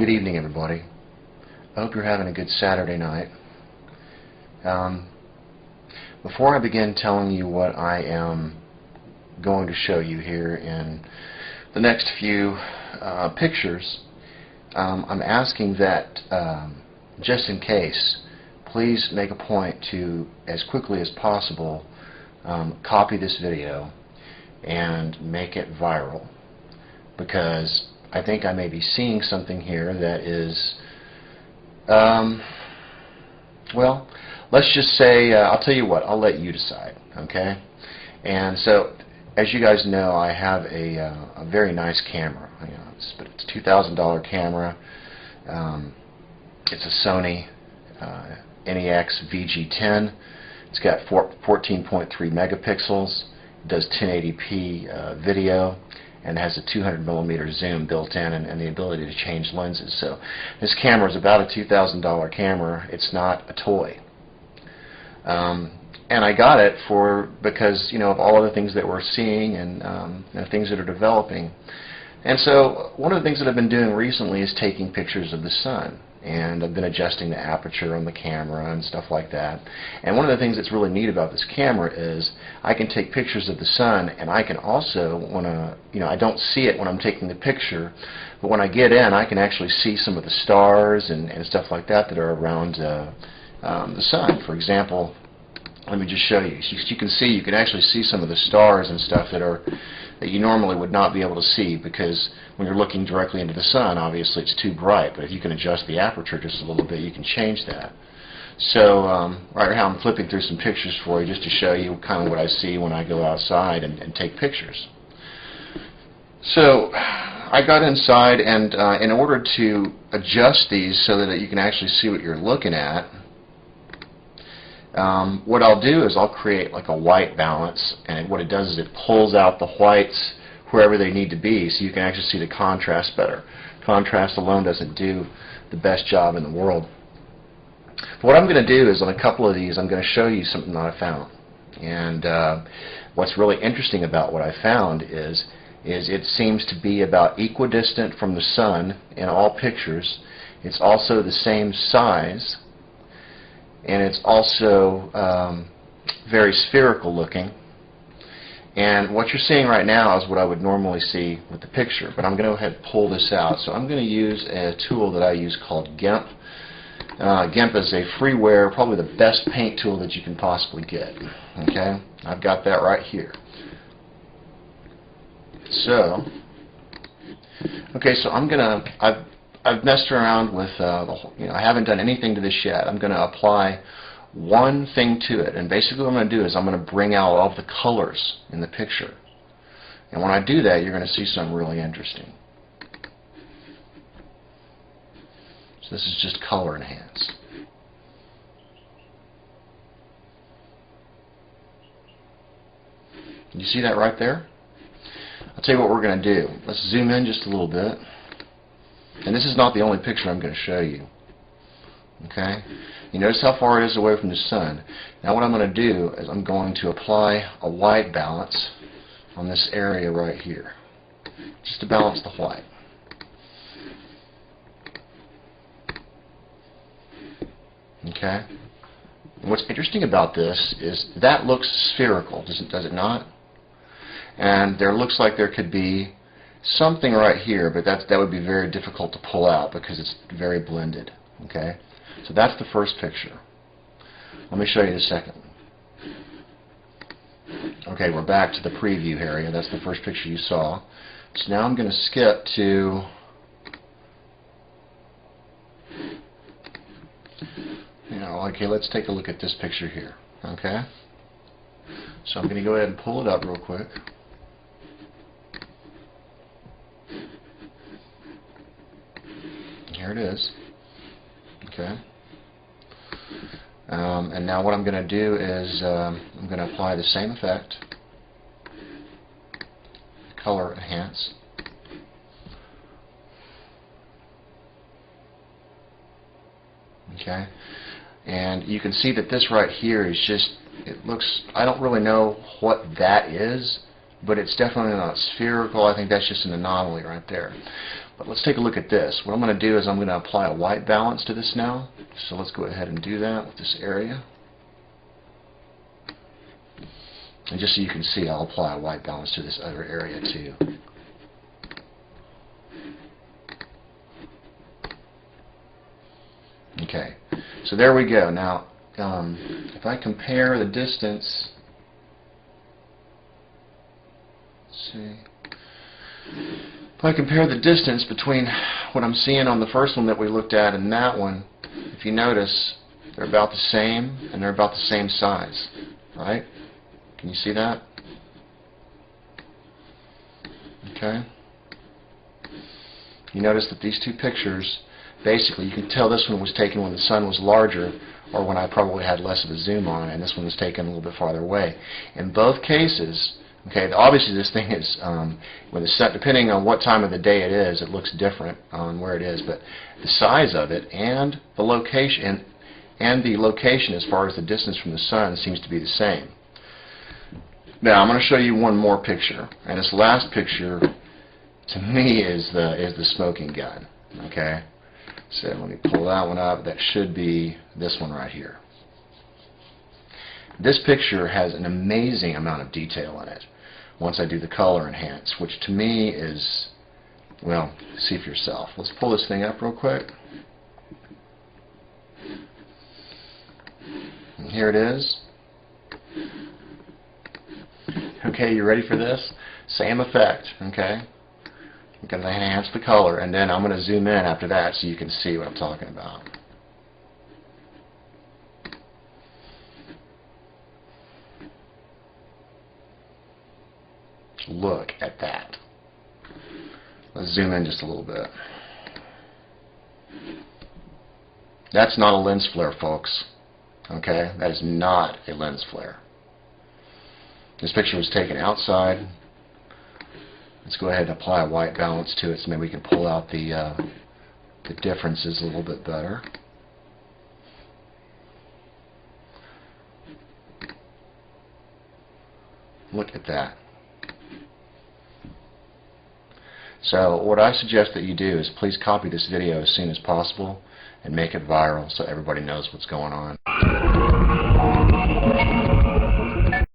Good evening, everybody. I hope you're having a good Saturday night. Before I begin telling you what I am going to show you here in the next few pictures, I'm asking that, just in case, please make a point to, as quickly as possible, copy this video and make it viral, because I think I may be seeing something here that is, well, let's just say, I'll tell you what, I'll let you decide, okay? And so, as you guys know, I have a very nice camera. It's a $2,000 camera. It's a Sony NEX VG10. It's got 14.3 megapixels. It does 1080p video, and has a 200mm zoom built in, and the ability to change lenses. So this camera is about a $2,000 camera. It's not a toy. And I got it because of all of the things that we're seeing and things that are developing. And so one of the things that I've been doing recently is taking pictures of the sun. And I've been adjusting the aperture on the camera and stuff like that. And one of the things that's really neat about this camera is I can take pictures of the sun, and I can also, I don't see it when I'm taking the picture, but when I get in, I can actually see some of the stars and stuff like that are around the sun. For example, let me just show you. You can actually see some of the stars and stuff that you normally would not be able to see, because when you're looking directly into the sun, obviously it's too bright. But if you can adjust the aperture just a little bit, you can change that. So right now I'm flipping through some pictures for you just to show you kind of what I see when I go outside and take pictures. So I got inside, and in order to adjust these so that you can actually see what you're looking at, what I'll do is I'll create like a white balance, and what it does is it pulls out the whites wherever they need to be, so you can actually see the contrast better. Contrast alone doesn't do the best job in the world. But what I'm going to do is, on a couple of these, I'm going to show you something that I found. And what's really interesting about what I found is it seems to be about equidistant from the sun in all pictures. It's also the same size, and it's also very spherical looking. And what you're seeing right now is what I would normally see with the picture, but I'm going to go ahead and pull this out. So I'm going to use a tool that I use called GIMP. GIMP is a freeware, probably the best paint tool that you can possibly get. Okay, I've got that right here. So, okay, so I've messed around with I haven't done anything to this yet. I'm going to apply one thing to it, and basically what I'm going to do is I'm going to bring out all of the colors in the picture. And when I do that, you're going to see something really interesting. So this is just color enhance. You see that right there? I'll tell you what we're going to do. Let's zoom in just a little bit. And this is not the only picture I'm going to show you. Okay? You notice how far it is away from the sun. Now what I'm going to do is I'm going to apply a white balance on this area right here, just to balance the white. Okay? And what's interesting about this is that looks spherical, does it not? And there looks like there could be something right here, but that would be very difficult to pull out because it's very blended. Okay? So that's the first picture. Let me show you the second one. Okay, we're back to the preview area. That's the first picture you saw. So now I'm going to skip to okay, let's take a look at this picture here. Okay? So I'm going to go ahead and pull it up real quick. Here it is. Okay. And now what I'm going to do is I'm going to apply the same effect, color enhance. Okay. And you can see that this right here is just, it looks, I don't really know what that is, but it's definitely not spherical. I think that's just an anomaly right there. But let's take a look at this. What I'm going to do is I'm going to apply a white balance to this now. So let's go ahead and do that with this area. And just so you can see, I'll apply a white balance to this other area too. Okay, so there we go. Now, if I compare the distance, let's see. If I compare the distance between what I'm seeing on the first one that we looked at and that one, if you notice, they're about the same and they're about the same size, right? Can you see that? Okay. You notice that these two pictures, basically, you can tell this one was taken when the sun was larger or when I probably had less of a zoom on, and this one was taken a little bit farther away. In both cases, okay, obviously this thing is, when the sun, depending on what time of the day it is, it looks different on where it is, but the size of it and the location, as far as the distance from the sun seems to be the same. Now I'm going to show you one more picture, and this last picture to me is the smoking gun. Okay, so let me pull that one up. That should be this one right here. This picture has an amazing amount of detail in it once I do the color enhance, which to me is, well, see for yourself. Let's pull this thing up real quick. And here it is. Okay, you ready for this? Same effect, okay? I'm going to enhance the color, and then I'm going to zoom in after that so you can see what I'm talking about. Look at that. Let's zoom in just a little bit. That's not a lens flare, folks. Okay? That is not a lens flare. This picture was taken outside. Let's go ahead and apply a white balance to it so maybe we can pull out the differences a little bit better. Look at that. So what I suggest that you do is please copy this video as soon as possible and make it viral so everybody knows what's going on.